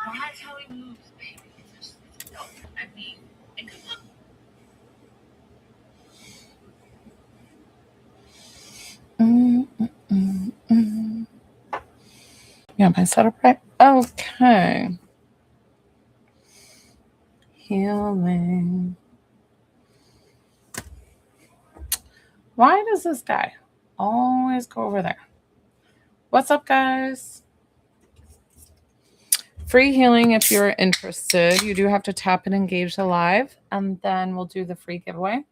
That's how he moves, baby. Just, no, I mean, and come on. Yeah, my setup right. Okay. Healing. Why does this guy always go over there? What's up, guys? Free healing if you're interested. You do have to tap and engage the live, and then we'll do the free giveaway.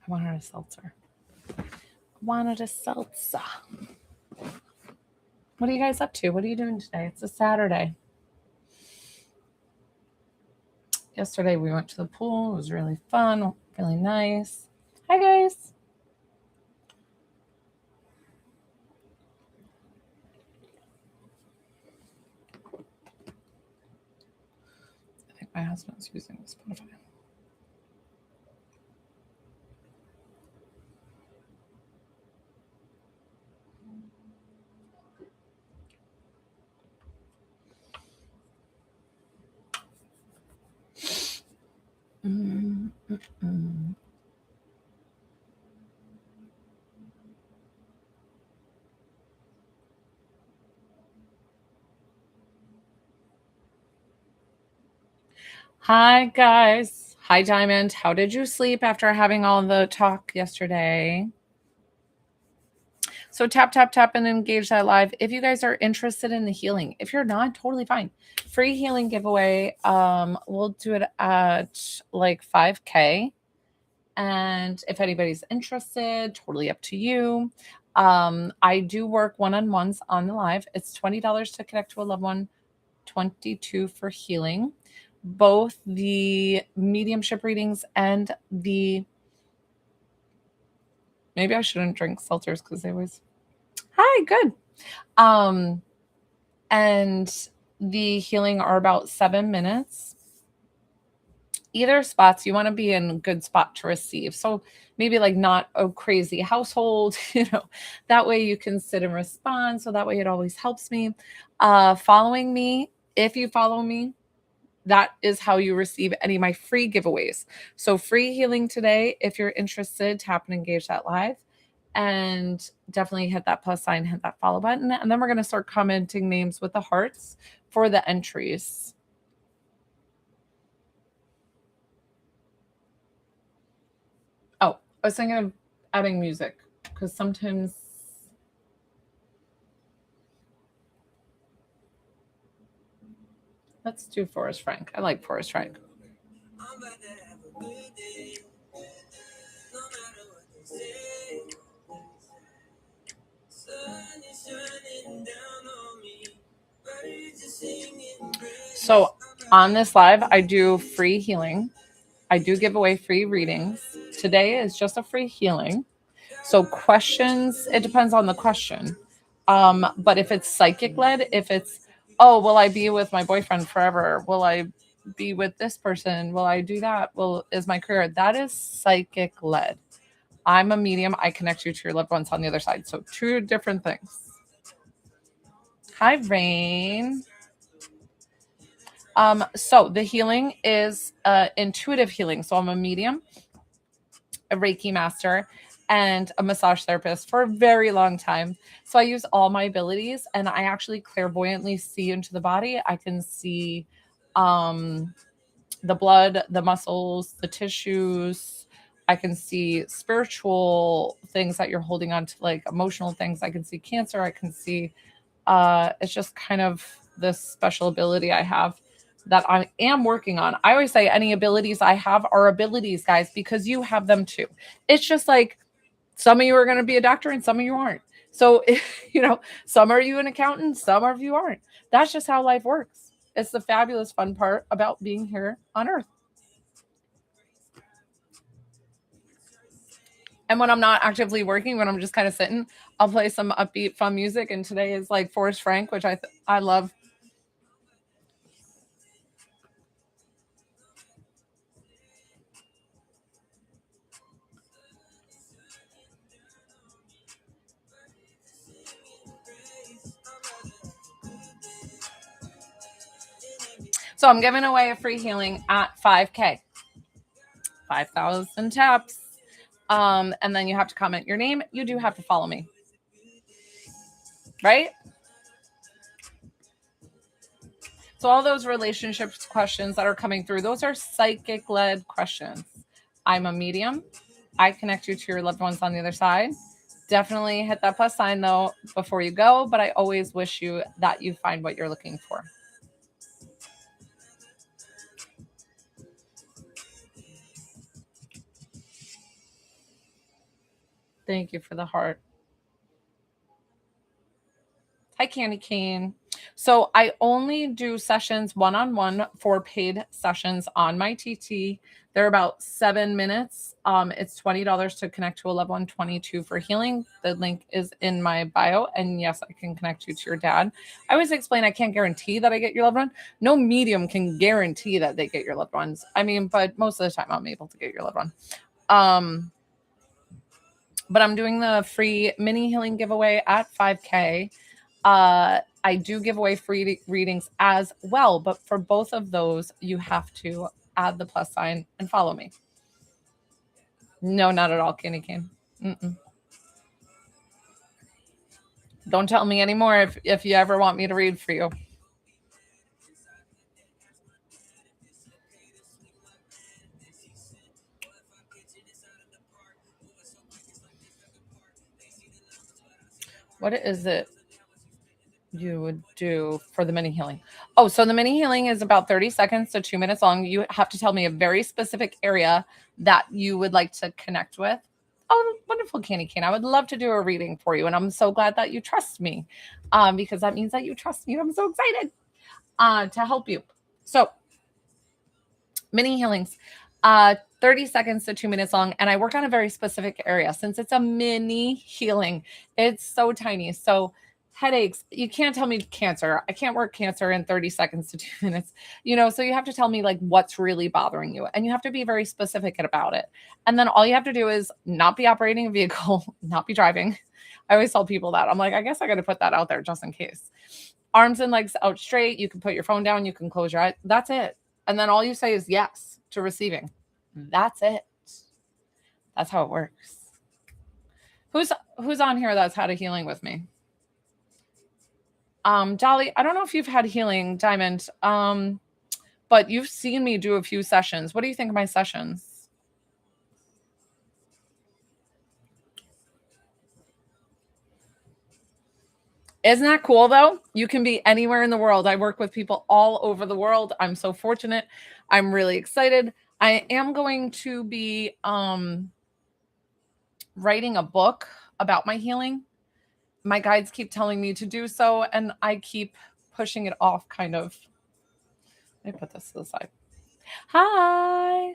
I wanted a seltzer. What are you guys up to? What are you doing today? It's a Saturday. Yesterday we went to the pool. It was really fun, really nice. Hi, guys. I think my husband's using Spotify. Hi, guys. Hi, Diamond. How did you sleep after having all the talk yesterday? So tap, tap, tap, and engage that live. If you guys are interested in the healing, if you're not, totally fine. Free healing giveaway. We'll do it at like 5K. And if anybody's interested, totally up to you. I do work one-on-ones on the live. It's $20 to connect to a loved one, $22 for healing. Both the mediumship readings and the maybe I shouldn't drink seltzers because they always hi, good. And the healing are about 7 minutes. Either spots, you want to be in a good spot to receive. So maybe like not a crazy household, that way you can sit and respond. So that way it always helps me. Following me, if you follow me, that is how you receive any of my free giveaways. So free healing today. If you're interested, tap and engage that live. And definitely hit that plus sign, hit that follow button. And then we're going to start commenting names with the hearts for the entries. Oh, I was thinking of adding music because sometimes let's do Forrest Frank. I like Forrest Frank. So on this live, I do free healing. I do give away free readings. Today is just a free healing. So questions, it depends on the question. But if it's psychic led, if it's, oh, will I be with my boyfriend forever? Will I be with this person? Will I do that? Is my career? That is psychic led. I'm a medium. I connect you to your loved ones on the other side. So 2 different things. Hi, Rain. So the healing is intuitive healing. So I'm a medium, a Reiki master, and a massage therapist for a very long time. So I use all my abilities, and I actually clairvoyantly see into the body. I can see the blood, the muscles, the tissues. I can see spiritual things that you're holding on to, like emotional things. I can see cancer. I can see it's just kind of this special ability I have that I am working on. I always say any abilities I have are abilities, guys, because you have them too. It's just like some of you are going to be a doctor and some of you aren't. So, some are you an accountant, some of you aren't. That's just how life works. It's the fabulous fun part about being here on Earth. And when I'm not actively working, when I'm just kind of sitting, I'll play some upbeat, fun music. And today is like Forrest Frank, which I love. So I'm giving away a free healing at 5K, 5,000 taps. And then you have to comment your name. You do have to follow me, right? So all those relationships questions that are coming through, those are psychic led questions. I'm a medium. I connect you to your loved ones on the other side. Definitely hit that plus sign though before you go, but I always wish you that you find what you're looking for. Thank you for the heart. Hi, Candy Cane. So I only do sessions one-on-one for paid sessions on my TT. They're about 7 minutes. It's $20 to connect to a loved one, $22 for healing. The link is in my bio. And yes, I can connect you to your dad. I always explain I can't guarantee that I get your loved one. No medium can guarantee that they get your loved ones. I mean, but most of the time I'm able to get your loved one. But I'm doing the free mini healing giveaway at 5K. I do give away free readings as well, but for both of those, you have to add the plus sign and follow me. No, not at all, Candy Cane. Don't tell me anymore if you ever want me to read for you. What is it you would do for the mini healing? Oh, so the mini healing is about 30 seconds to 2 minutes long. You have to tell me a very specific area that you would like to connect with. Oh, wonderful, Candy Cane. I would love to do a reading for you. And I'm so glad that you trust me because that means that you trust me. I'm so excited to help you. So mini healings, 30 seconds to 2 minutes long. And I work on a very specific area. Since it's a mini healing, it's so tiny. So headaches, you can't tell me cancer. I can't work cancer in 30 seconds to 2 minutes, so you have to tell me like what's really bothering you, and you have to be very specific about it. And then all you have to do is not be operating a vehicle, not be driving. I always tell people that. I'm like, I guess I got to put that out there just in case. Arms and legs out straight. You can put your phone down. You can close your eyes. That's it. And then all you say is yes to receiving. That's it. That's how it works. Who's on here that's had a healing with me? Dolly, I don't know if you've had healing, Diamond, but you've seen me do a few sessions. What do you think of my sessions? Isn't that cool, though? You can be anywhere in the world. I work with people all over the world. I'm so fortunate. I'm really excited. I am going to be writing a book about my healing. My guides keep telling me to do so, and I keep pushing it off, kind of. Let me put this to the side. Hi.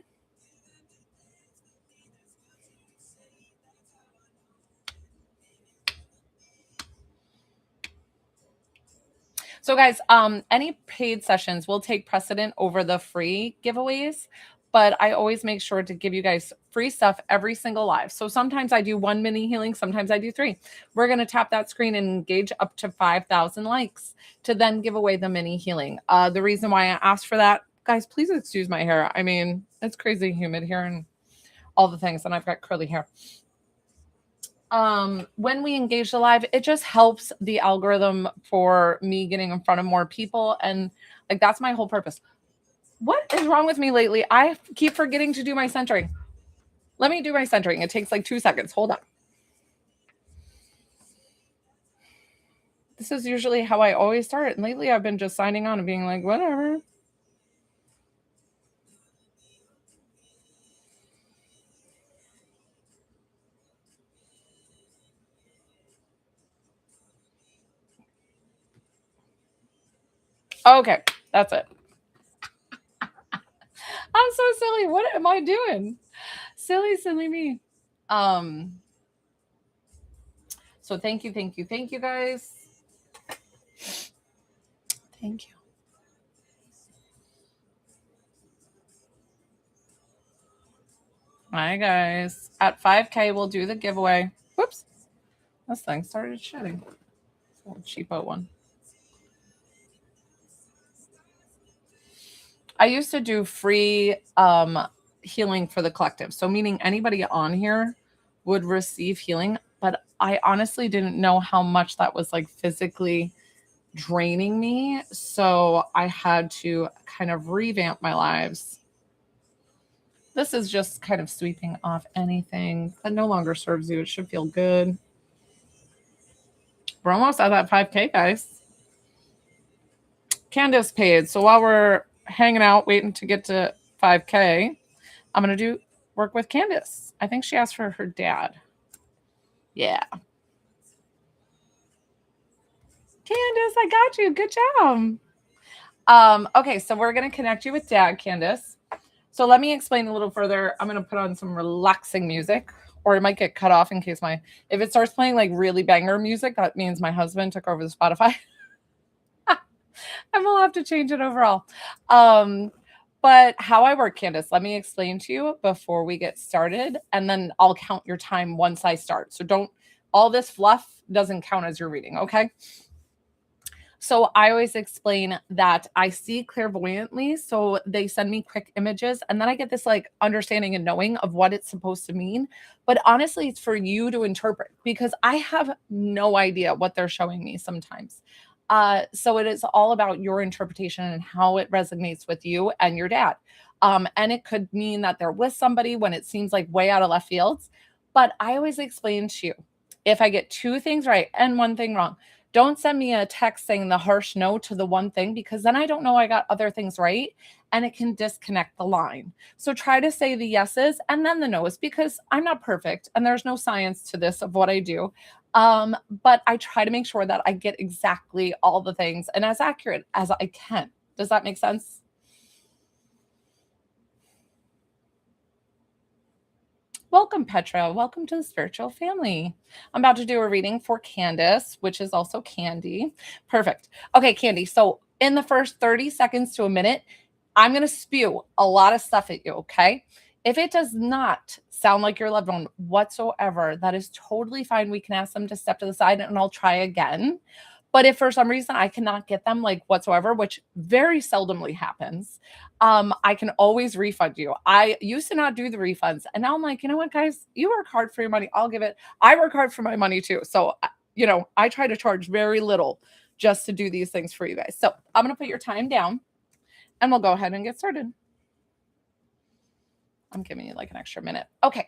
So guys, any paid sessions will take precedent over the free giveaways, but I always make sure to give you guys free stuff every single live. So sometimes I do 1 mini healing, sometimes I do 3. We're going to tap that screen and engage up to 5,000 likes to then give away the mini healing. The reason why I asked for that, guys, please excuse my hair. I mean, it's crazy humid here and all the things, and I've got curly hair. When we engage the live, it just helps the algorithm for me getting in front of more people. And like, that's my whole purpose. What is wrong with me lately? I keep forgetting to do my centering. Let me do my centering. It takes like 2 seconds. Hold on. This is usually how I always start. And lately I've been just signing on and being like, whatever. Okay, that's it. I'm so silly. What am I doing? Silly me. So thank you, guys. Thank you. Hi, guys. At 5K, we'll do the giveaway. Whoops. This thing started shedding. It's a little cheapo one. I used to do free healing for the collective. So meaning anybody on here would receive healing, but I honestly didn't know how much that was like physically draining me. So I had to kind of revamp my lives. This is just kind of sweeping off anything that no longer serves you. It should feel good. We're almost at that 5K, guys. Candace paid. So while we're hanging out, waiting to get to 5K, I'm going to do work with Candace. I think she asked for her dad. Yeah. Candace, I got you. Good job. Okay, so we're going to connect you with dad, Candace. So let me explain a little further. I'm going to put on some relaxing music, or it might get cut off in case if it starts playing like really banger music, that means my husband took over the Spotify. And we'll have to change it overall. But how I work, Candace, let me explain to you before we get started, and then I'll count your time once I start. So all this fluff doesn't count as your reading, okay? So I always explain that I see clairvoyantly. So they send me quick images, and then I get this like understanding and knowing of what it's supposed to mean. But honestly, it's for you to interpret because I have no idea what they're showing me sometimes. So it is all about your interpretation and how it resonates with you and your dad. And it could mean that they're with somebody when it seems like way out of left fields. But I always explain to you, if I get 2 things right and 1 thing wrong, don't send me a text saying the harsh no to the 1 thing, because then I don't know I got other things right and it can disconnect the line. So try to say the yeses and then the no's, because I'm not perfect and there's no science to this of what I do. But I try to make sure that I get exactly all the things and as accurate as I can. Does that make sense? Welcome, Petra. Welcome to the spiritual family. I'm about to do a reading for Candace, which is also Candy. Perfect. Okay, Candy. So in the first 30 seconds to a minute, I'm going to spew a lot of stuff at you, okay? If it does not sound like your loved one whatsoever, that is totally fine. We can ask them to step to the side and I'll try again. But if for some reason I cannot get them like whatsoever, which very seldomly happens, I can always refund you. I used to not do the refunds. And now I'm like, you know what, guys, you work hard for your money. I'll give it. I work hard for my money too. So, I try to charge very little just to do these things for you guys. So I'm going to put your time down and we'll go ahead and get started. I'm giving you like an extra minute. Okay.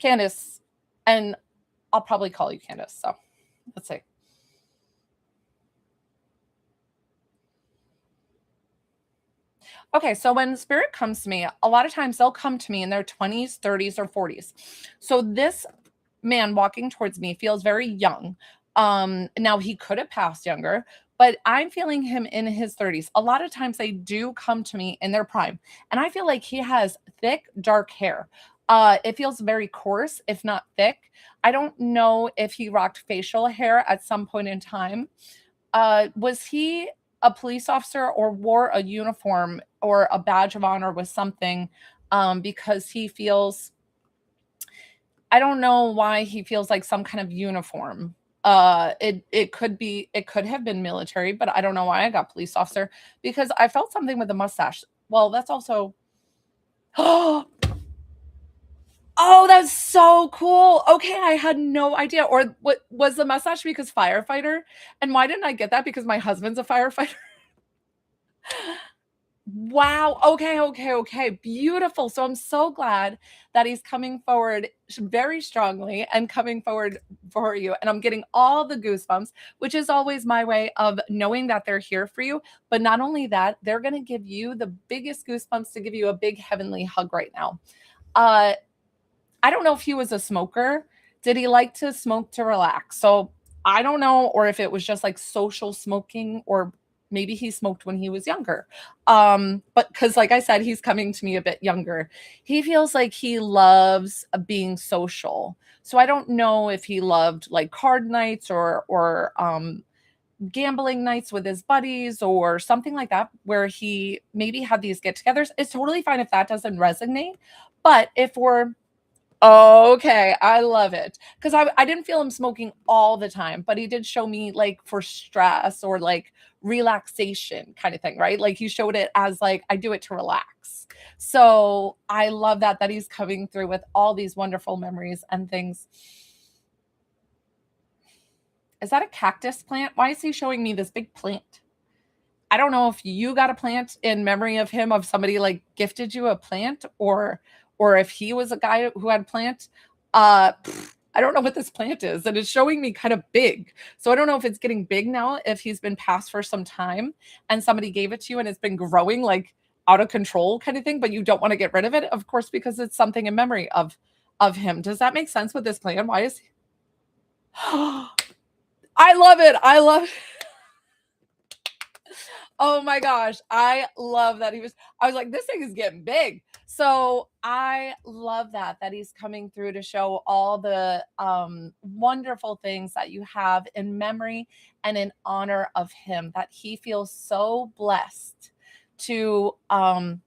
Candace, and I'll probably call you Candace. So let's see. Okay, so when spirit comes to me, a lot of times they'll come to me in their 20s, 30s, or 40s. So this man walking towards me feels very young. Now he could have passed younger, but I'm feeling him in his 30s. A lot of times they do come to me in their prime, and I feel like he has thick, dark hair. It feels very coarse, if not thick. I don't know if he rocked facial hair at some point in time. Was he a police officer or wore a uniform or a badge of honor with something? Because he feels, I don't know why he feels like some kind of uniform. It could have been military, but I don't know why I got police officer, because I felt something with the mustache. Well, that's also oh, that's so cool. Okay, I had no idea. Or what was the mustache because firefighter? And why didn't I get that? Because my husband's a firefighter. Wow. Okay. Beautiful. So I'm so glad that he's coming forward very strongly and coming forward for you. And I'm getting all the goosebumps, which is always my way of knowing that they're here for you. But not only that, they're going to give you the biggest goosebumps to give you a big heavenly hug right now. I don't know if he was a smoker. Did he like to smoke to relax? So I don't know, or if it was just like social smoking, or maybe he smoked when he was younger. But because like I said, he's coming to me a bit younger. He feels like he loves being social. So I don't know if he loved like card nights or gambling nights with his buddies or something like that, where he maybe had these get-togethers. It's totally fine if that doesn't resonate. But if we're Okay, I love it. Because I didn't feel him smoking all the time, but he did show me, like, for stress or, like, relaxation kinda thing, right? Like, he showed it as, like, I do it to relax. So, I love that he's coming through with all these wonderful memories and things. Is that a cactus plant? Why is he showing me this big plant? I don't know if you got a plant in memory of him, of somebody, like, gifted you a plant, or if he was a guy who had plant. I don't know what this plant is, and it's showing me kind of big. So I don't know if it's getting big now, if he's been passed for some time and somebody gave it to you and it's been growing, like, out of control kind of thing, but you don't wanna get rid of it, of course, because it's something in memory of him. Does that make sense with this plant? Why is I love it. I love Oh my gosh, I love that I was like, "This thing is getting big." So, I love that he's coming through to show all the, wonderful things that you have in memory and in honor of him, that he feels so blessed to, oh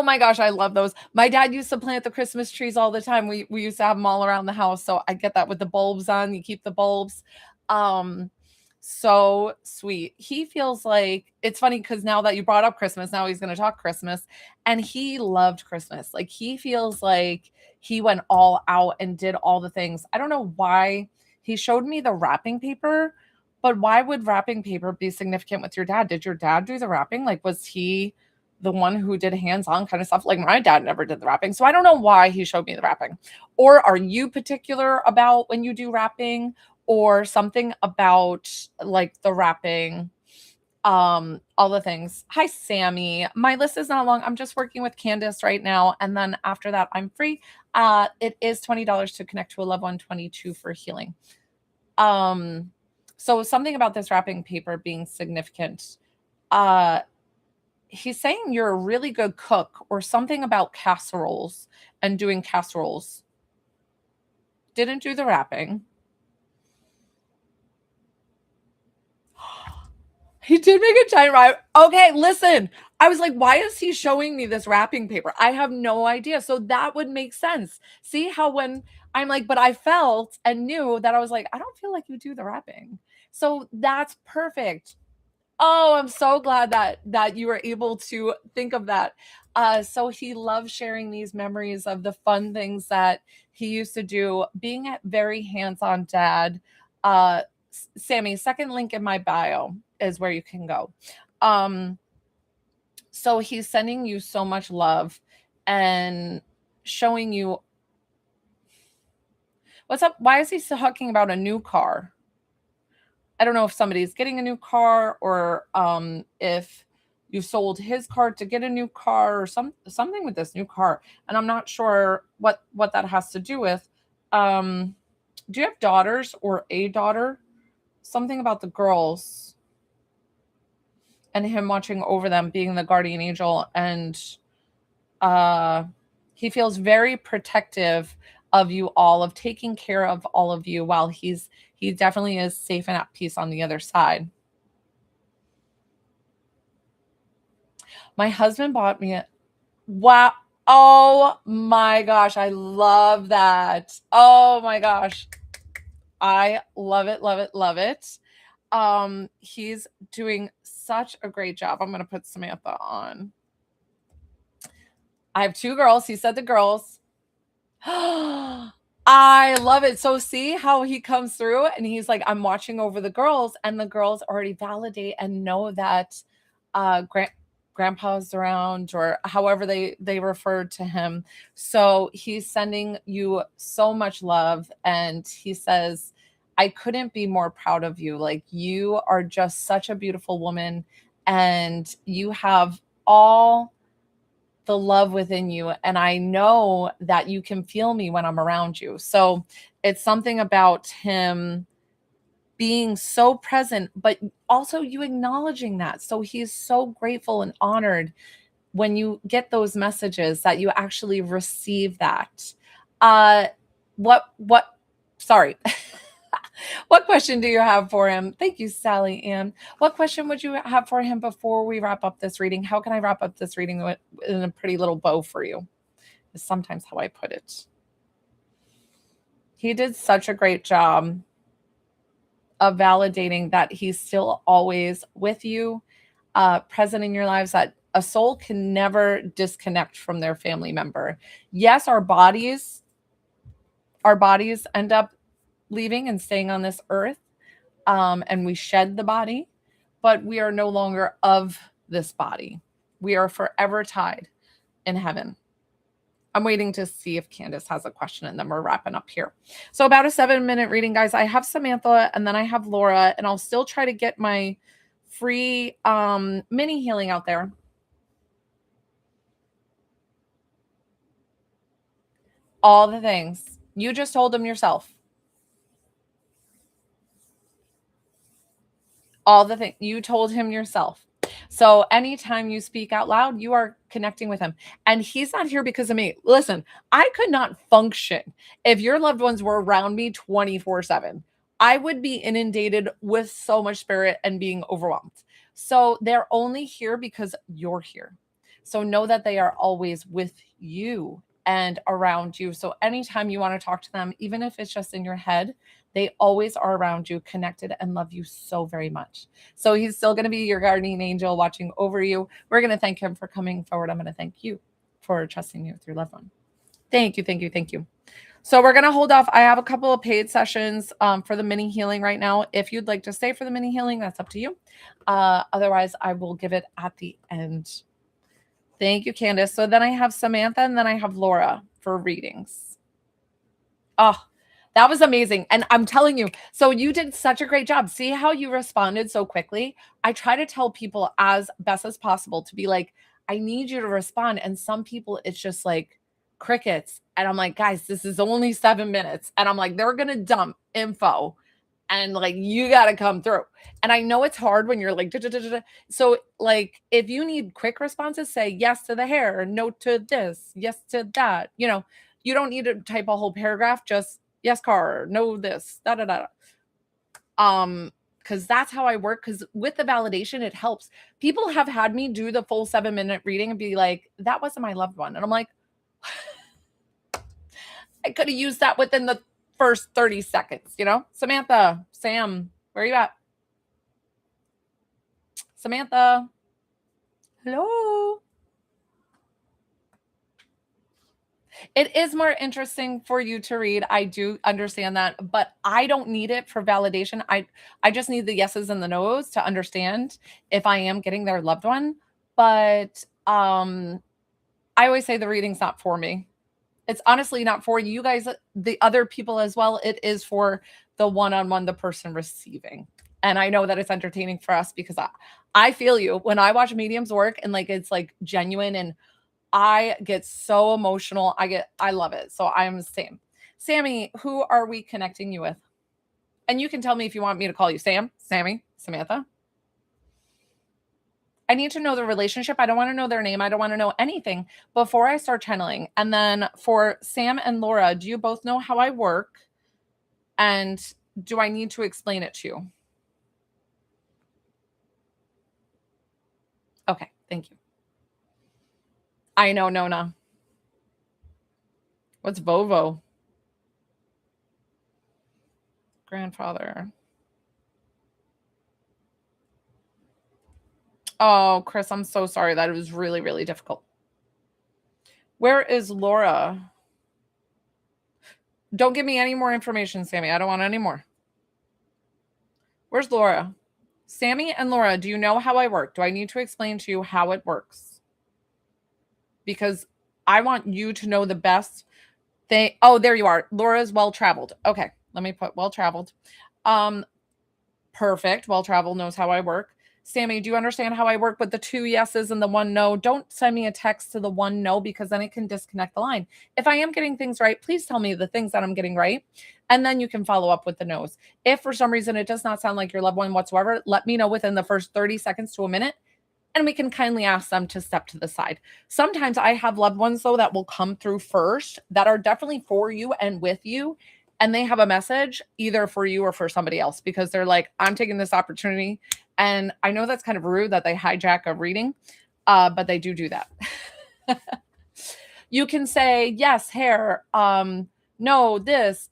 my gosh, I love those. My dad used to plant the Christmas trees all the time. We used to have them all around the house, so I get that with the bulbs on, you keep the bulbs. Um, so sweet. He feels like it's funny because now that you brought up Christmas, now he's gonna talk Christmas, and he loved Christmas. Like, he feels like he went all out and did all the things. I don't know why he showed me the wrapping paper, but why would wrapping paper be significant with your dad? Did your dad do the wrapping? Like, was he the one who did hands-on kind of stuff? Like, my dad never did the wrapping, so I don't know why he showed me the wrapping. Or are you particular about when you do wrapping, or something about, like, the wrapping, all the things. Hi, Sammy. My list is not long. I'm just working with Candace right now, and then after that, I'm free. It is $20 to connect to a loved one, 22 for healing. Um, so something about this wrapping paper being significant. Uh, he's saying you're a really good cook, or something about casseroles and doing casseroles. Didn't do the wrapping. He did make a giant wrap. Okay, listen. I was like, why is he showing me this wrapping paper? I have no idea. So that would make sense. See how when I'm like, but I felt and knew that I was like, I don't feel like you do the wrapping. So that's perfect. Oh, I'm so glad that you were able to think of that. So he loves sharing these memories of the fun things that he used to do, being a very hands-on dad. Sammy, second link in my bio is where you can go. So he's sending you so much love and showing you what's up. Why is he talking about a new car? I don't know if somebody's getting a new car, or if you sold his car to get a new car, or something with this new car. And I'm not sure what that has to do with. Do you have daughters or a daughter? Something about the girls and him watching over them, being the guardian angel, and uh he feels very protective of you all, of taking care of all of you, while he definitely is safe and at peace on the other side. My husband bought me a wow. Oh my gosh, I love that. Oh my gosh. I love it, love it, love it. He's doing such a great job. I'm gonna put Samantha on. I have two girls. He said the girls. I love it. So see how he comes through and he's like, I'm watching over the girls, and the girls already validate and know that grandpa's around, or however they referred to him. So he's sending you so much love, and he says, I couldn't be more proud of you. Like, you are just such a beautiful woman, and you have all the love within you, and I know that you can feel me when I'm around you. So it's something about him being so present, but also you acknowledging that. So he's so grateful and honored when you get those messages, that you actually receive that. uh what sorry. What question do you have for him? Thank you, Sally Ann. What question would you have for him before we wrap up this reading? How can I wrap up this reading in a pretty little bow for you? is sometimes how I put it. He did such a great job of validating that he's still always with you, present in your lives, that a soul can never disconnect from their family member. Yes, our bodies end up leaving and staying on this earth, and we shed the body, but we are no longer of this body. We are forever tied in heaven. I'm waiting to see if Candace has a question, and then we're wrapping up here. So about a 7-minute reading, guys. I have Samantha and then I have Laura, and I'll still try to get my free mini healing out there. All the things. You just told them yourself. All the things. You told him yourself. So anytime you speak out loud, you are connecting with him. And he's not here because of me. Listen, I could not function if your loved ones were around me 24/7. I would be inundated with so much spirit and being overwhelmed. So they're only here because you're here. So know that they are always with you and around you. So anytime you want to talk to them, even if it's just in your head, they always are around you, connected, and love you so very much. So he's still going to be your guardian angel watching over you. We're going to thank him for coming forward. I'm going to thank you for trusting me with your loved one. Thank you, thank you, thank you. So we're going to hold off. I have a couple of paid sessions for the mini healing right now. If you'd like to stay for the mini healing, that's up to you. Otherwise, I will give it at the end. Thank you, Candace. So then I have Samantha and then I have Laura for readings. Oh, that was amazing. And I'm telling you, so you did such a great job. See how you responded so quickly? I try to tell people as best as possible to be like, I need you to respond. And some people, it's just like crickets. And I'm like, guys, this is only 7 minutes. And I'm like, they're going to dump info. And like, you got to come through. And I know it's hard when you're like, da, da, da, da. So like, if you need quick responses, say yes to the hair, no to this, yes to that. You know, you don't need to type a whole paragraph, just yes, car, no, this, da, da, da. Because that's how I work. Because with the validation, it helps. People have had me do the full 7-minute reading and be like, that wasn't my loved one. And I'm like, I could have used that within the first 30 seconds, you know? Samantha, Sam, where are you at? Samantha, hello. It is more interesting for you to read. I do understand that, but I don't need it for validation. I just need the yeses and the nos to understand if I am getting their loved one. But I always say the reading's not for me. It's honestly not for you guys, the other people as well. It is for the one-on-one, the person receiving. And I know that it's entertaining for us because I feel you when I watch mediums work and like it's like genuine, and I get so emotional. I love it. So I'm the same. Sammy, who are we connecting you with? And you can tell me if you want me to call you Sam, Sammy, Samantha. I need to know the relationship. I don't want to know their name. I don't want to know anything before I start channeling. And then for Sam and Laura, do you both know how I work? And do I need to explain it to you? Okay, thank you. I know, Nona. What's Vovo? Grandfather. Oh, Chris, I'm so sorry. That was really, really difficult. Where is Laura? Don't give me any more information, Sammy. I don't want any more. Where's Laura? Sammy and Laura, do you know how I work? Do I need to explain to you how it works? Because I want you to know the best thing. Oh, there you are. Laura's well-traveled. Okay, let me put well-traveled. Perfect. Well-traveled, knows how I work. Sammy, do you understand how I work with the 2 yeses and the 1 no? Don't send me a text to the 1 no because then it can disconnect the line. If I am getting things right, please tell me the things that I'm getting right. And then you can follow up with the no's. If for some reason it does not sound like your loved one whatsoever, let me know within the first 30 seconds to a minute. And we can kindly ask them to step to the side. Sometimes I have loved ones, though, that will come through first that are definitely for you and with you. And they have a message either for you or for somebody else because they're like, I'm taking this opportunity. And I know that's kind of rude that they hijack a reading, but they do that. You can say yes, hair, no, this,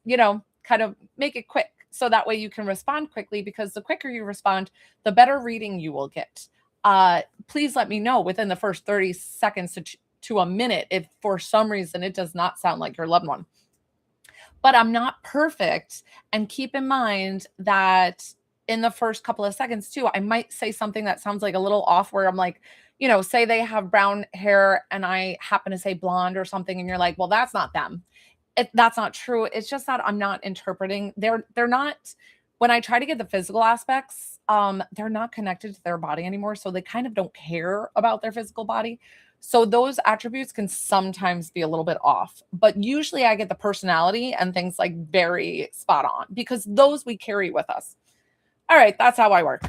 kind of make it quick. So that way you can respond quickly, because the quicker you respond, the better reading you will get. Please let me know within the first 30 seconds to a minute if for some reason it does not sound like your loved one. But I'm not perfect. And keep in mind that in the first couple of seconds, too, I might say something that sounds like a little off, where I'm like, say they have brown hair and I happen to say blonde or something, and you're like, well, that's not them. That's not true. It's just that I'm not interpreting. They're not. When I try to get the physical aspects, they're not connected to their body anymore, so they kind of don't care about their physical body. So those attributes can sometimes be a little bit off, but usually I get the personality and things like very spot on, because those we carry with us. All right, that's how I work.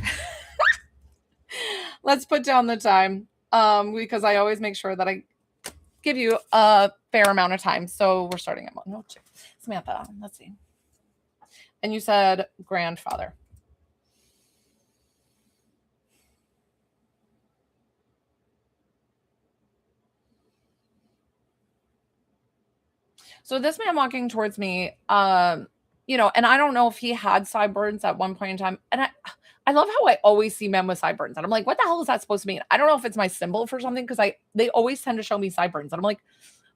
Let's put down the time, because I always make sure that I give you a fair amount of time. So we're starting at 1:02. Samantha, let's see. And you said grandfather. So this man walking towards me, and I don't know if he had sideburns at one point in time. And I love how I always see men with sideburns. And I'm like, what the hell is that supposed to mean? I don't know if it's my symbol for something, because they always tend to show me sideburns. And I'm like,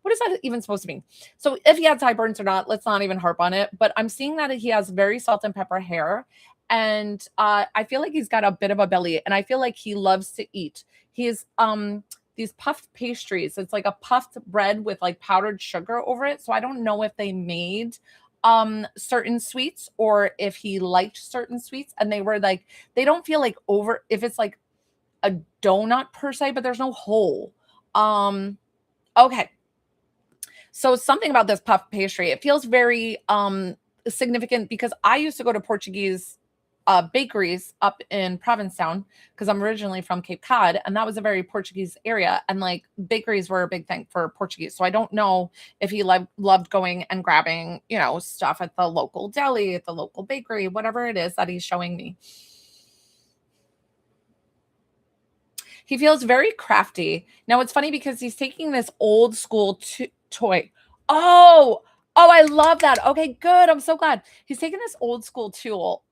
what is that even supposed to mean? So if he had sideburns or not, let's not even harp on it. But I'm seeing that he has very salt and pepper hair. And I feel like he's got a bit of a belly. And I feel like he loves to eat. He's these puffed pastries. It's like a puffed bread with like powdered sugar over it. So I don't know if they made certain sweets, or if he liked certain sweets, and they were like, they don't feel like over, if it's like a donut per se, but there's no hole. Okay. So something about this puff pastry, it feels very significant, because I used to go to Portuguese bakeries up in Provincetown, because I'm originally from Cape Cod, and that was a very Portuguese area, and like bakeries were a big thing for Portuguese. So I don't know if he loved going and grabbing, stuff at the local deli, at the local bakery, whatever it is that he's showing me. He feels very crafty. Now it's funny, because he's taking this old school toy. Oh, oh, I love that. Okay, good. I'm so glad. He's taking this old school tool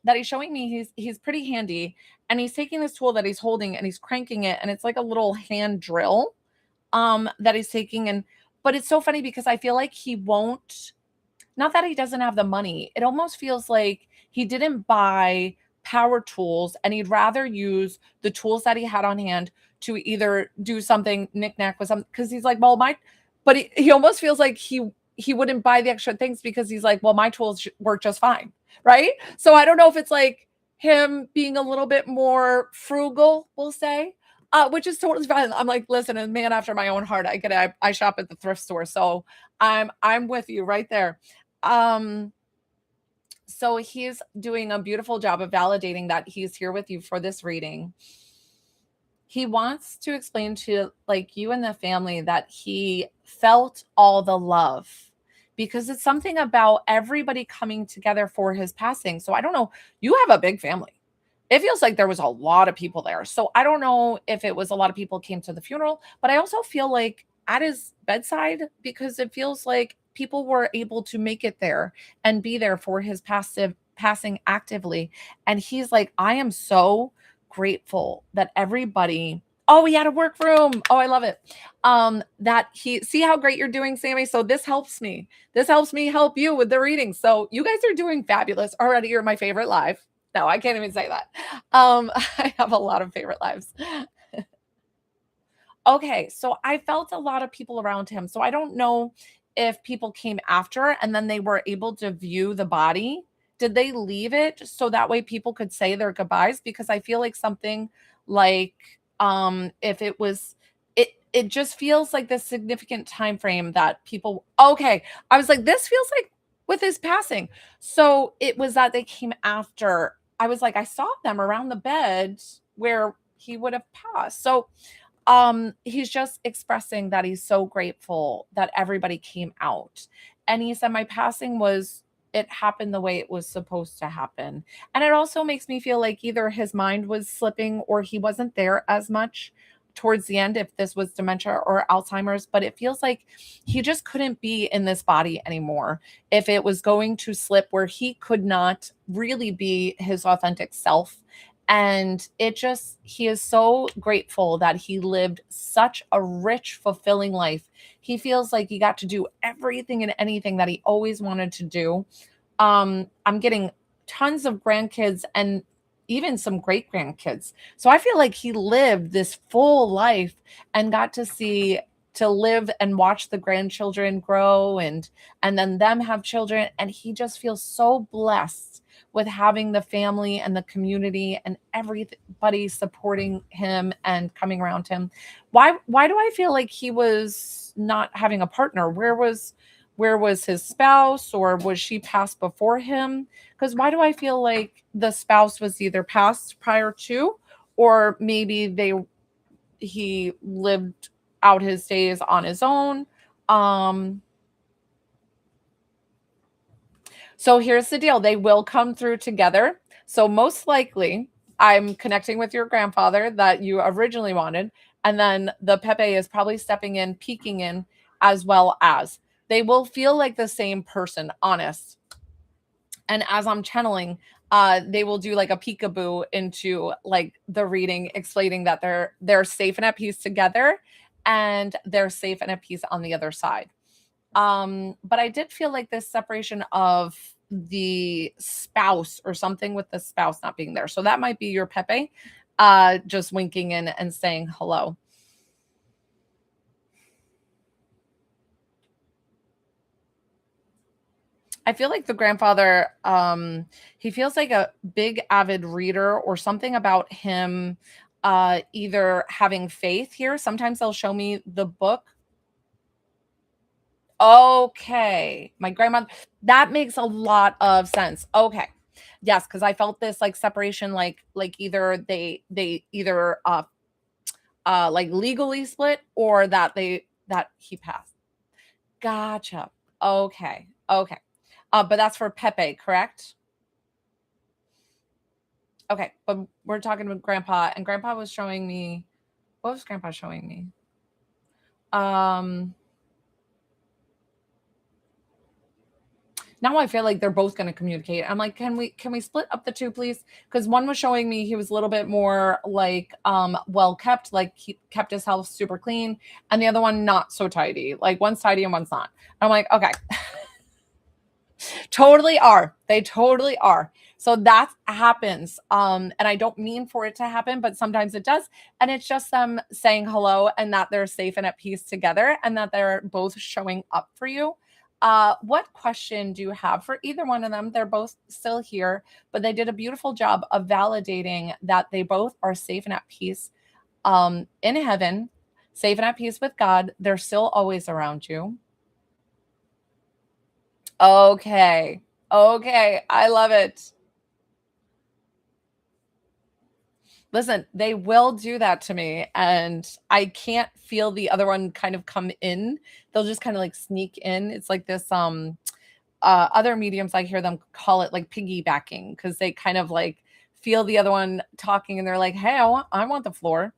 that he's showing me. He's pretty handy, and he's taking this tool that he's holding and he's cranking it, and it's like a little hand drill that he's taking. And but it's so funny, because I feel like he won't, not that he doesn't have the money. It almost feels like he didn't buy power tools, and he'd rather use the tools that he had on hand to either do something knickknack with something, because he's like, well, but he almost feels like he wouldn't buy the extra things, because he's like, well, my tools work just fine, right? So I don't know if it's like him being a little bit more frugal, we'll say, which is totally fine. I'm like, listen, a man after my own heart. I get it. I shop at the thrift store, so I'm with you right there. Um, so he's doing a beautiful job of validating that he's here with you for this reading. He wants to explain to like you and the family that he felt all the love, because it's something about everybody coming together for his passing. So I don't know, you have a big family. It feels like there was a lot of people there. So I don't know if it was a lot of people came to the funeral, but I also feel like at his bedside, because it feels like people were able to make it there and be there for his passing actively. And he's like, I am so grateful that everybody. Oh, we had a workroom. Oh, I love it. That he see how great you're doing, Sammy. So this helps me. This helps me help you with the reading. So you guys are doing fabulous already. You're my favorite live. No, I can't even say that. I have a lot of favorite lives. Okay, so I felt a lot of people around him. So I don't know if people came after and then they were able to view the body. Did they leave it so that way people could say their goodbyes? Because I feel like something like if it was it just feels like this significant time frame that people okay. I was like, this feels like with his passing. So it was that they came after. I was like, I saw them around the bed where he would have passed. So he's just expressing that he's so grateful that everybody came out. And he said, my passing was, it happened the way it was supposed to happen. And it also makes me feel like either his mind was slipping or he wasn't there as much. towards the end if this was dementia or Alzheimer's, but it feels like he just couldn't be in this body anymore. If it was going to slip where he could not really be his authentic self. And he is so grateful that he lived such a rich, fulfilling life. He feels like he got to do everything and anything that he always wanted to do. I'm getting tons of grandkids and even some great grandkids. So I feel like he lived this full life and got to live and watch the grandchildren grow and then them have children, and he just feels so blessed with having the family and the community and everybody supporting him and coming around him. Why do I feel like he was not having a partner? Where was his spouse, or was she passed before him? Because why do I feel like the spouse was either passed prior to, or maybe he lived out his days on his own. So here's the deal. They will come through together. So most likely I'm connecting with your grandfather that you originally wanted. And then the Pepe is probably stepping in, peeking in, as well as they will feel like the same person, honest. And as I'm channeling, they will do like a peekaboo into like the reading, explaining that they're safe and at peace together, and they're safe and at peace on the other side. But I did feel like this separation of the spouse or something with the spouse not being there. So that might be your Pepe just winking in and saying hello. I feel like the grandfather, he feels like a big avid reader or something about him either having faith here. Sometimes they'll show me the book. Okay. My grandmother, that makes a lot of sense. Okay. Yes, because I felt this like separation, like either they either like legally split, or that he passed. Gotcha. Okay. Okay. But that's for Pepe, correct? Okay, but we're talking about grandpa, and grandpa was showing me, what was grandpa showing me? Now I feel like they're both going to communicate. I'm like, can we split up the two, please? Because one was showing me he was a little bit more like well kept, like he kept his house super clean, and the other one not so tidy. Like one's tidy and one's not. I'm like, okay. Totally are. They totally are. So that happens. And I don't mean for it to happen, but sometimes it does. And it's just them saying hello and that they're safe and at peace together and that they're both showing up for you. What question do you have for either one of them? They're both still here, but they did a beautiful job of validating that they both are safe and at peace in heaven, safe and at peace with God. They're still always around you. Okay. Okay. I love it. Listen, they will do that to me, and I can't feel the other one kind of come in. They'll just kind of like sneak in. It's like this other mediums, I hear them call it like piggybacking, because they kind of like feel the other one talking and they're like, hey, I want the floor.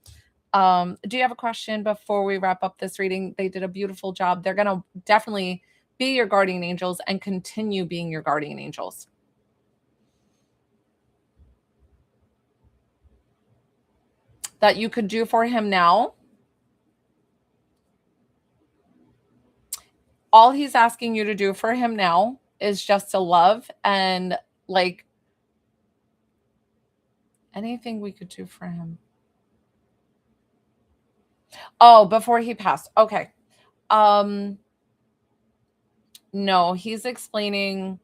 Do you have a question before we wrap up this reading? They did a beautiful job. They're gonna definitely be your guardian angels and continue being your guardian angels. That you could do for him now. All he's asking you to do for him now is just to love, and like anything we could do for him. Oh, before he passed. Okay. No, he's explaining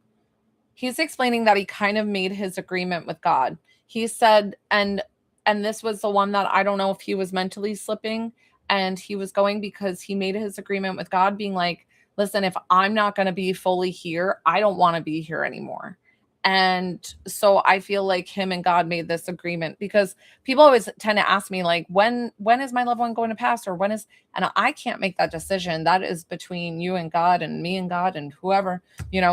that he kind of made his agreement with God. He said, and this was the one that I don't know if he was mentally slipping, and he was going because he made his agreement with God, being like, listen, if I'm not going to be fully here, I don't want to be here anymore. And so I feel like him and God made this agreement, because people always tend to ask me like, when is my loved one going to pass, or and I can't make that decision. That is between you and God, and me and God, and whoever,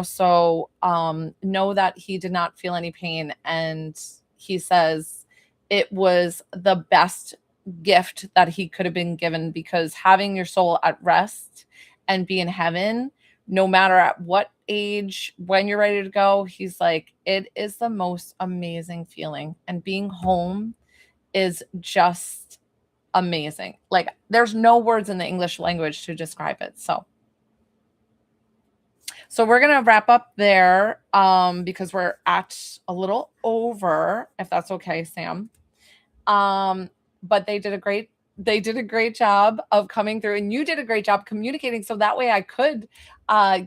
so know that he did not feel any pain. And he says it was the best gift that he could have been given, because having your soul at rest and be in heaven, no matter at what age, when you're ready to go, he's like, it is the most amazing feeling. And being home is just amazing. Like, there's no words in the English language to describe it. So we're gonna wrap up there because we're at a little over, if that's okay, Sam. But they did a great job of coming through, and you did a great job communicating, so that way I could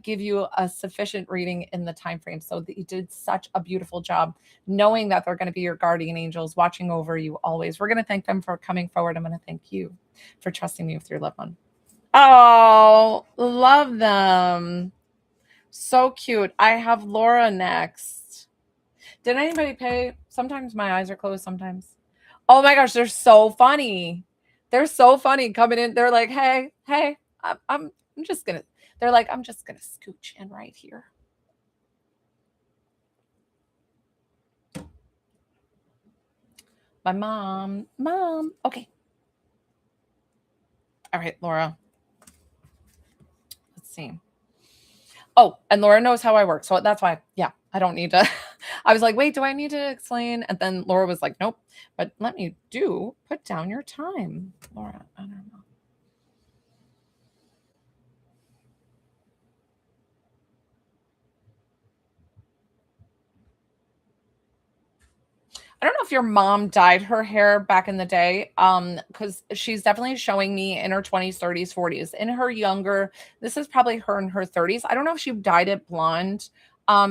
give you a sufficient reading in the time frame. So that you did such a beautiful job, knowing that they're going to be your guardian angels watching over you always. We're going to thank them for coming forward. I'm going to thank you for trusting me with your loved one. Oh, love them. So cute. I have Laura next. Did anybody pay? Sometimes my eyes are closed sometimes. Oh my gosh, they're so funny. They're so funny coming in. They're like, hey, I'm just gonna. They're like, I'm just gonna scooch in right here. My mom. Okay. All right, Laura. Let's see. Oh, and Laura knows how I work, so that's why. Yeah, I don't need to. I was like, wait, do I need to explain? And then Laura was like, nope. But let me put down your time, Laura. I don't know. I don't know if your mom dyed her hair back in the day, because she's definitely showing me in her 20s, 30s, 40s. In her younger, this is probably her in her 30s. I don't know if she dyed it blonde,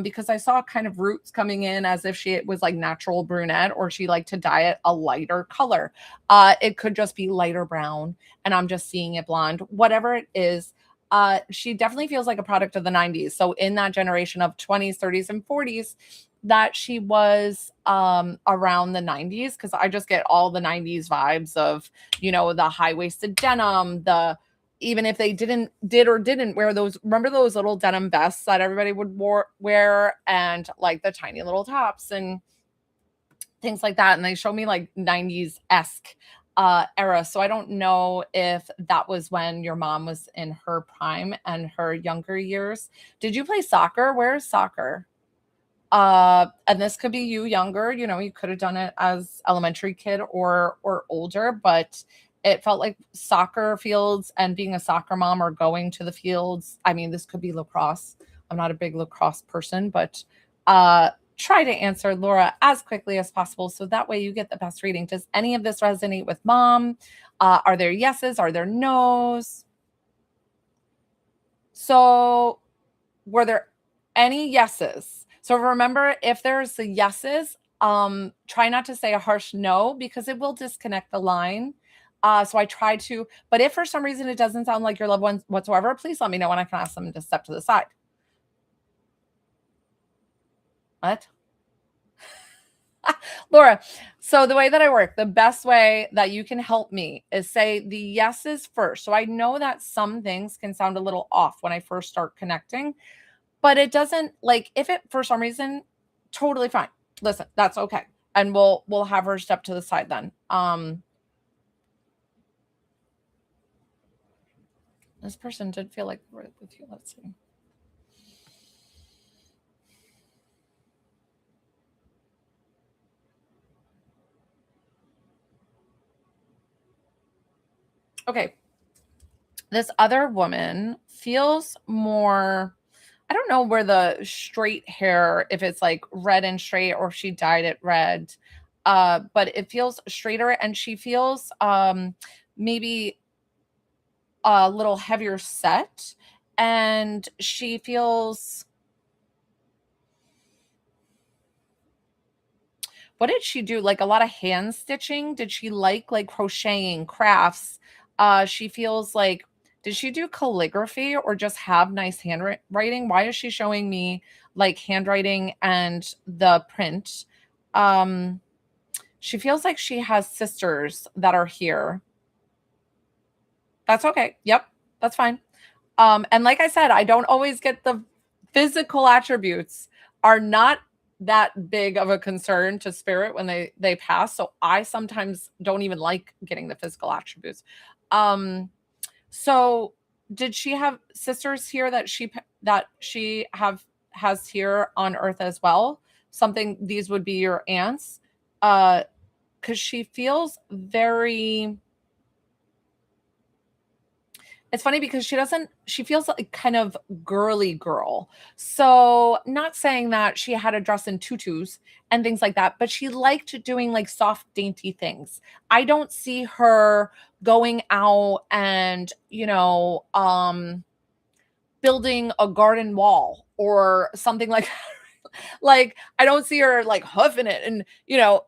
because I saw kind of roots coming in as if she was like natural brunette, or she liked to dye it a lighter color. It could just be lighter brown, and I'm just seeing it blonde. Whatever it is, she definitely feels like a product of the 90s. So in that generation of 20s, 30s, and 40s, that she was around the 90s, because I just get all the 90s vibes of, the high-waisted denim, the even if they didn't wear those, remember those little denim vests that everybody would wear, and like the tiny little tops and things like that. And they show me like 90s-esque era. So I don't know if that was when your mom was in her prime and her younger years. Did you play soccer? Where's soccer? And this could be you younger, you could have done it as elementary kid or older, but it felt like soccer fields and being a soccer mom or going to the fields. I mean, this could be lacrosse. I'm not a big lacrosse person, but try to answer, Laura, as quickly as possible, so that way you get the best reading. Does any of this resonate with mom? Are there yeses? Are there nos? So were there any yeses? So remember, if there's the yeses, try not to say a harsh no, because it will disconnect the line. So I try to, but if for some reason it doesn't sound like your loved ones whatsoever, please let me know and I can ask them to step to the side. What? Laura, so the way that I work, the best way that you can help me is say the yeses first. So I know that some things can sound a little off when I first start connecting, but it doesn't, like, if it for some reason, totally fine. Listen, that's okay. And we'll have her step to the side then. This person did feel like right with you. Let's see. Okay. This other woman feels more, I don't know where the straight hair, if it's like red and straight or if she dyed it red. But it feels straighter, and she feels maybe a little heavier set, and she feels, what did she do? Like a lot of hand stitching? Did she like crocheting, crafts? She feels like, did she do calligraphy or just have nice handwriting? Why is she showing me like handwriting and the print? Um, she feels like she has sisters that are here. That's okay. Yep, that's fine. And like I said, I don't always get the physical attributes are not that big of a concern to spirit when they pass. So I sometimes don't even like getting the physical attributes. Um so did she have sisters here that she have has here on earth as well? Something these would be your aunts. Cuz she feels very, it's funny because she feels like kind of girly girl. So, not saying that she had a dress and tutus and things like that, but she liked doing like soft, dainty things. I don't see her going out and, building a garden wall or something like like I don't see her like hoofing it and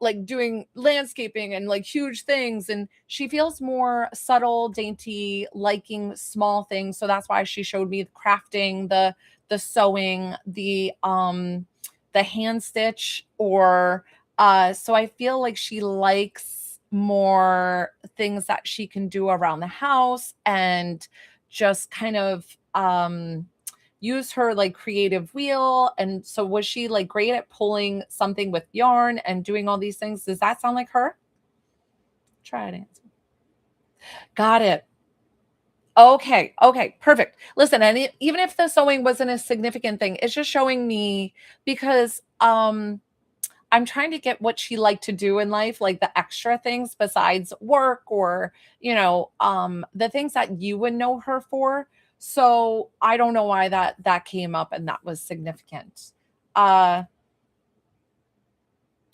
like doing landscaping and like huge things, and she feels more subtle, dainty, liking small things. So that's why she showed me the crafting, the sewing, the hand stitch, or so I feel like she likes more things that she can do around the house and just kind of use her like creative wheel. And so was she like great at pulling something with yarn and doing all these things? Does that sound like her? Try it, answer. Got it. Okay. Okay. Perfect. Listen, and even if the sewing wasn't a significant thing, it's just showing me because I'm trying to get what she liked to do in life, like the extra things besides work or, the things that you would know her for. So I don't know why that came up and that was significant. Uh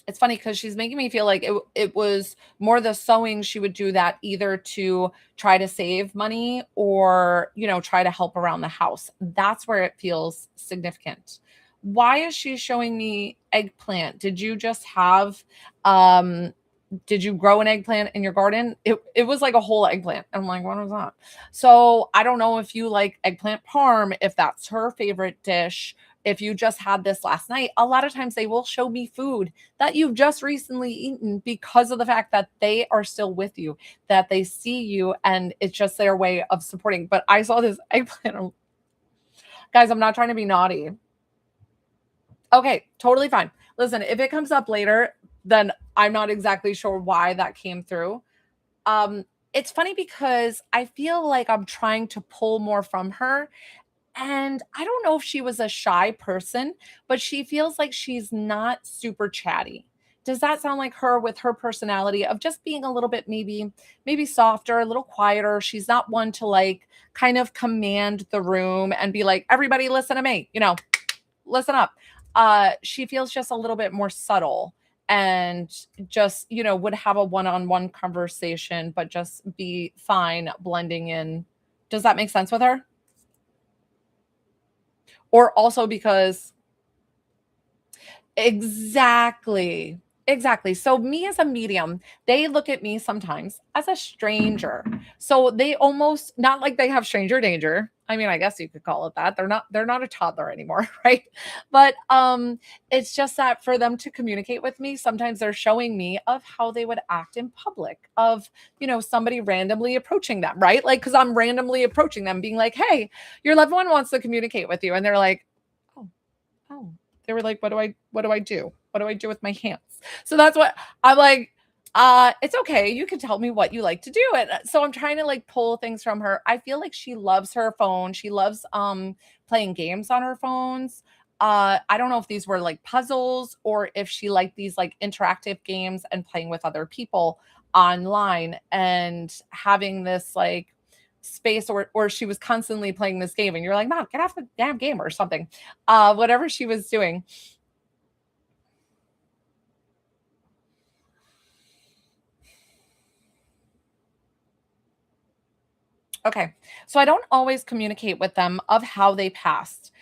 it's funny because she's making me feel like it was more the sewing. She would do that either to try to save money or, try to help around the house. That's where it feels significant. Why is she showing me eggplant? Um did you grow an eggplant in your garden? It was like a whole eggplant. I'm like, what was that? So I don't know if you like eggplant parm, if that's her favorite dish, if you just had this last night. A lot of times they will show me food that you've just recently eaten because of the fact that they are still with you, that they see you, and it's just their way of supporting. But I saw this eggplant. Guys, I'm not trying to be naughty. Okay, totally fine. Listen, if it comes up later, then I'm not exactly sure why that came through. Um, it's funny because I feel like I'm trying to pull more from her. And I don't know if she was a shy person, but she feels like she's not super chatty. Does that sound like her with her personality of just being a little bit maybe softer, a little quieter? She's not one to like kind of command the room and be like, everybody listen to me, listen up. She feels just a little bit more subtle and just, would have a one-on-one conversation, but just be fine blending in. Does that make sense with her? Or also because exactly. Exactly. So me as a medium, they look at me sometimes as a stranger. So they almost not like they have stranger danger. I mean, I guess you could call it that. They're not a toddler anymore, right? But it's just that for them to communicate with me, sometimes they're showing me of how they would act in public, of, somebody randomly approaching them, right? Like cuz I'm randomly approaching them being like, "Hey, your loved one wants to communicate with you." And they're like, "Oh, oh." They were like, what do I do? What do I do with my hands?" So that's what I'm like, it's okay. You can tell me what you like to do. And so I'm trying to like pull things from her. I feel like she loves her phone. She loves playing games on her phones. I don't know if these were like puzzles or if she liked these like interactive games and playing with other people online and having this like space, or she was constantly playing this game and you're like, "Mom, get off the damn game," or something. Whatever she was doing. Okay. So I don't always communicate with them of how they passed.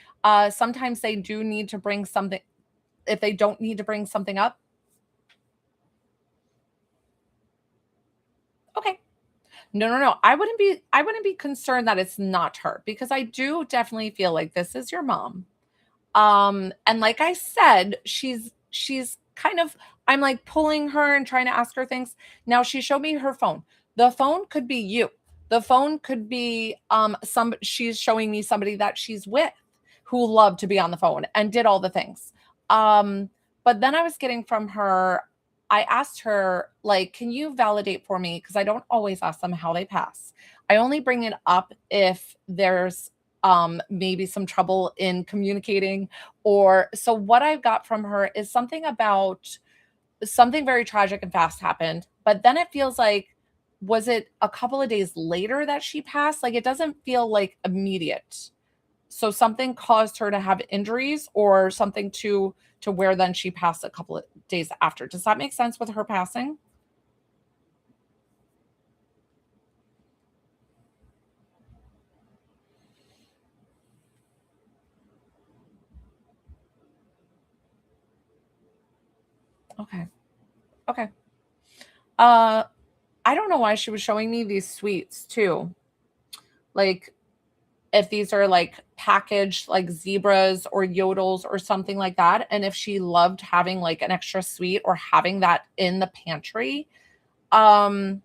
Sometimes they do need to bring something. If they don't need to bring something up, okay. No, no, no. I wouldn't be concerned that it's not her because I do definitely feel like this is your mom. And like I said, she's kind of, I'm like pulling her and trying to ask her things. Now she showed me her phone. The phone could be you. The phone could be she's showing me somebody that she's with who loved to be on the phone and did all the things. Um But then I was getting from her, I asked her, like, can you validate for me? Because I don't always ask them how they pass. I only bring it up if there's maybe some trouble in communicating. Or so what I got from her is something about something very tragic and fast happened, but then it feels like, was it a couple of days later that she passed? Like, it doesn't feel like immediate. So something caused her to have injuries or something to where then she passed a couple of days after. Does that make sense with her passing? Okay. Okay. Uh I don't know why she was showing me these sweets too. Like if these are like packaged like zebras or yodels or something like that, and if she loved having like an extra sweet or having that in the pantry. Um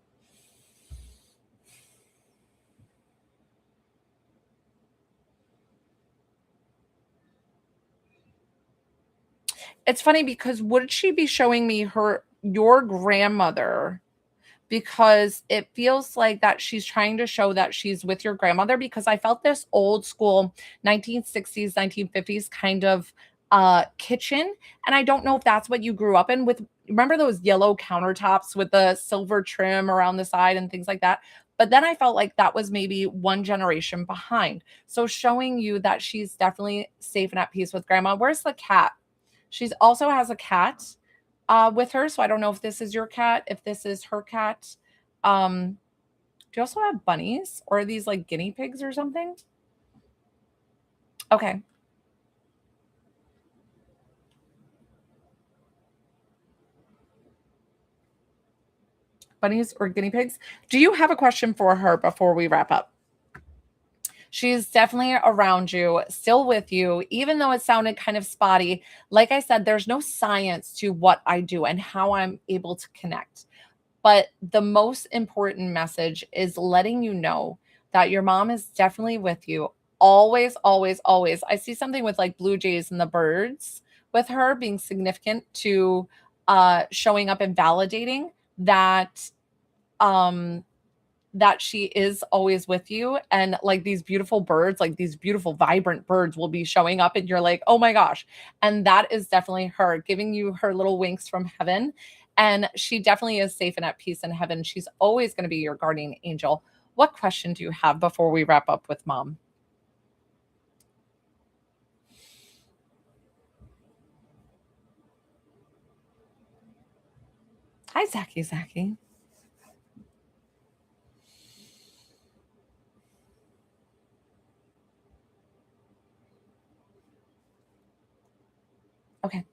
it's funny because would she be showing me her your grandmother, because it feels like that she's trying to show that she's with your grandmother, because I felt this old school 1960s, 1950s kind of kitchen, and I don't know if that's what you grew up in with. Remember those yellow countertops with the silver trim around the side and things like that? But then I felt like that was maybe one generation behind. So showing you that she's definitely safe and at peace with grandma. Where's the cat? She's also has a cat with her. So I don't know if this is your cat, if this is her cat. Um, do you also have bunnies or are these like guinea pigs or something? Okay. Bunnies or guinea pigs. Do you have a question for her before we wrap up? She's definitely around you, still with you, even though it sounded kind of spotty. Like I said, there's no science to what I do and how I'm able to connect. But the most important message is letting you know that your mom is definitely with you. Always, always, always. I see something with like blue jays and the birds with her being significant to showing up and validating that um that she is always with you, and like these beautiful birds, like these beautiful vibrant birds will be showing up and you're like, "Oh my gosh." And that is definitely her giving you her little winks from heaven, and she definitely is safe and at peace in heaven. She's always going to be your guardian angel. What question do you have before we wrap up with mom? Hi, Zachy, Zachy. Okay.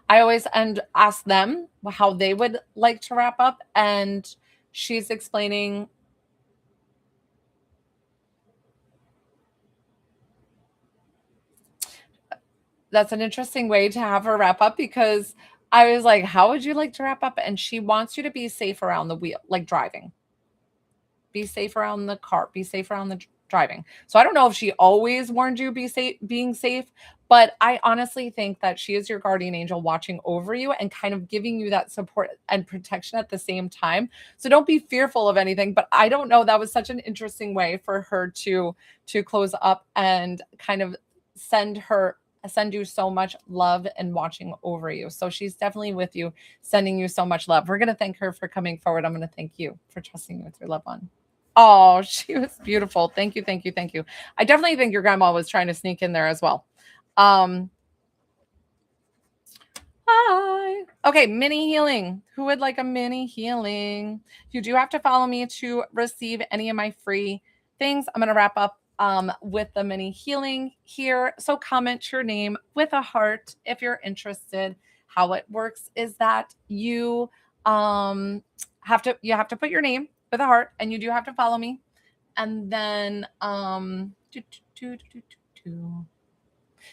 I always and ask them how they would like to wrap up, and she's explaining. That's an interesting way to have her wrap up, because I was like, "How would you like to wrap up?" And she wants you to be safe around the wheel, like driving. Be safe around the car, be safe around the driving. So I don't know if she always warned you be safe being safe, but I honestly think that she is your guardian angel watching over you and kind of giving you that support and protection at the same time. So don't be fearful of anything, but I don't know, that was such an interesting way for her to close up and kind of send you so much love and watching over you. So she's definitely with you, sending you so much love. We're going to thank her for coming forward. I'm going to thank you for trusting with your loved one. Oh, she was beautiful. Thank you, thank you, thank you. I definitely think your grandma was trying to sneak in there as well. Um, Hi. Okay, mini healing. Who would like a mini healing? You do have to follow me to receive any of my free things. I'm going to wrap up with the mini healing here. So comment your name with a heart if you're interested. How it works is that um you have to put your name with a heart, and you do have to follow me. And then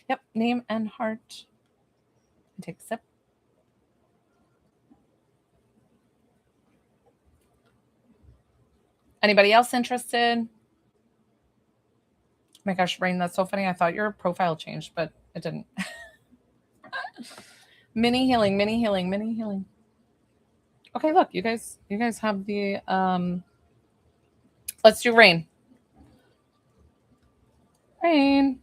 yep, name and heart. Take a sip. Anybody else interested? My gosh, Rain, that's so funny. I thought your profile changed, but it didn't. Mini healing, mini healing, mini healing. Okay, look, you guys have the let's do rain. Rain.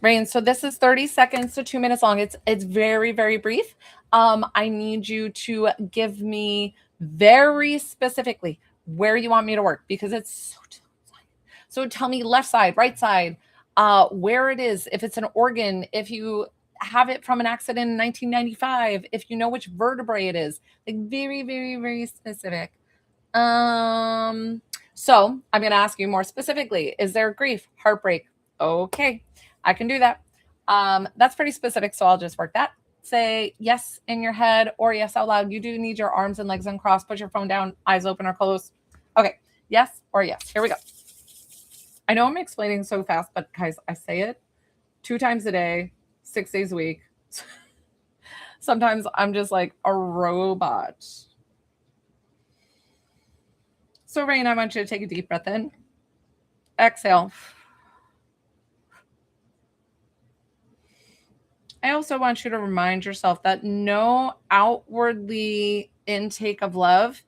Rain. So this is 30 seconds to 2 minutes long. It's very, very brief. I need you to give me very specifically where you want me to work because it's so tell me left side, right side, where it is, if it's an organ, if you have it from an accident in 1995, if you know which vertebrae it is, like very, very, very specific. So I'm going to ask you more specifically, is there grief, heartbreak? Okay, I can do that. That's pretty specific, so I'll just work that. Say yes in your head or yes out loud. You do need your arms and legs uncrossed. Put your phone down, eyes open or closed. Okay, yes or yes. Here we go. I know I'm explaining so fast, but guys, I say it 2 times a day, 6 days a week. Sometimes I'm just like a robot. So, Rain, I want you to take a deep breath in. Exhale. I also want you to remind yourself that no outwardly intake of love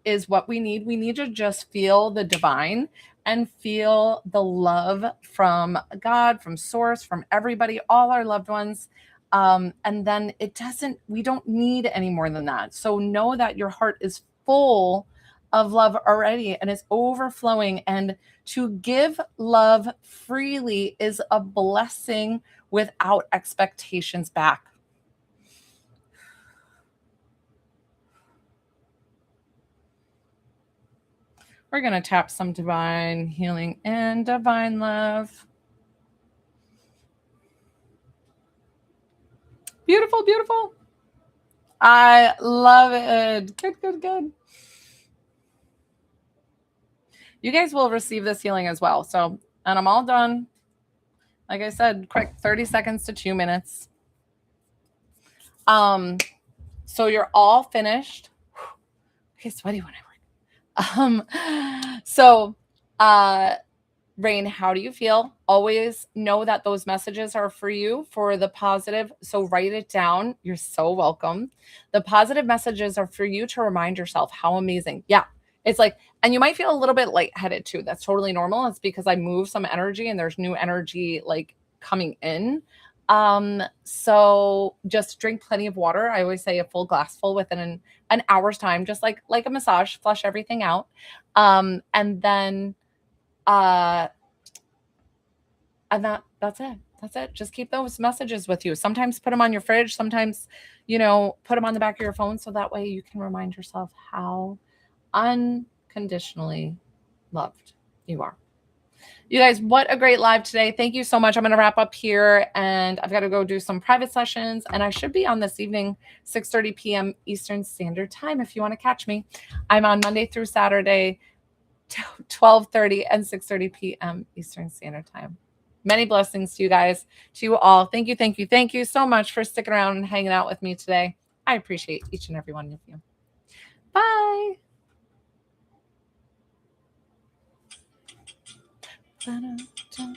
is what we need. We need to just feel the divine and feel the love from God, from source, from everybody, all our loved ones. And then we don't need any more than that. So know that your heart is full of love already and it's overflowing. And to give love freely is a blessing without expectations back. We're going to tap some divine healing and divine love. Beautiful, beautiful. I love it. Good, good, good. You guys will receive this healing as well. So, and I'm all done. Like I said, quick 30 seconds to 2 minutes. So you're all finished. Okay, sweaty when I work. Rain, how do you feel? Always know that those messages are for you for the positive. So write it down. You're so welcome. The positive messages are for you to remind yourself how amazing. Yeah. It's like, and you might feel a little bit lightheaded too. That's totally normal. It's because I move some energy and there's new energy like coming in. So just drink plenty of water. I always say a full glass full within an hour's time, just like a massage, flush everything out. And then and that's it. Just keep those messages with you. Sometimes put them on your fridge, sometimes put them on the back of your phone so that way you can remind yourself how unconditionally loved you are. You guys, what a great live today. Thank you so much. I'm going to wrap up here and I've got to go do some private sessions and I should be on this evening 6:30 p.m. Eastern Standard Time if you want to catch me. I'm on Monday through Saturday 12:30 and 6:30 p.m. Eastern Standard Time. Many blessings to you guys, to you all. Thank you so much for sticking around and hanging out with me today. I appreciate each and every one of you. Bye. Da-da-da.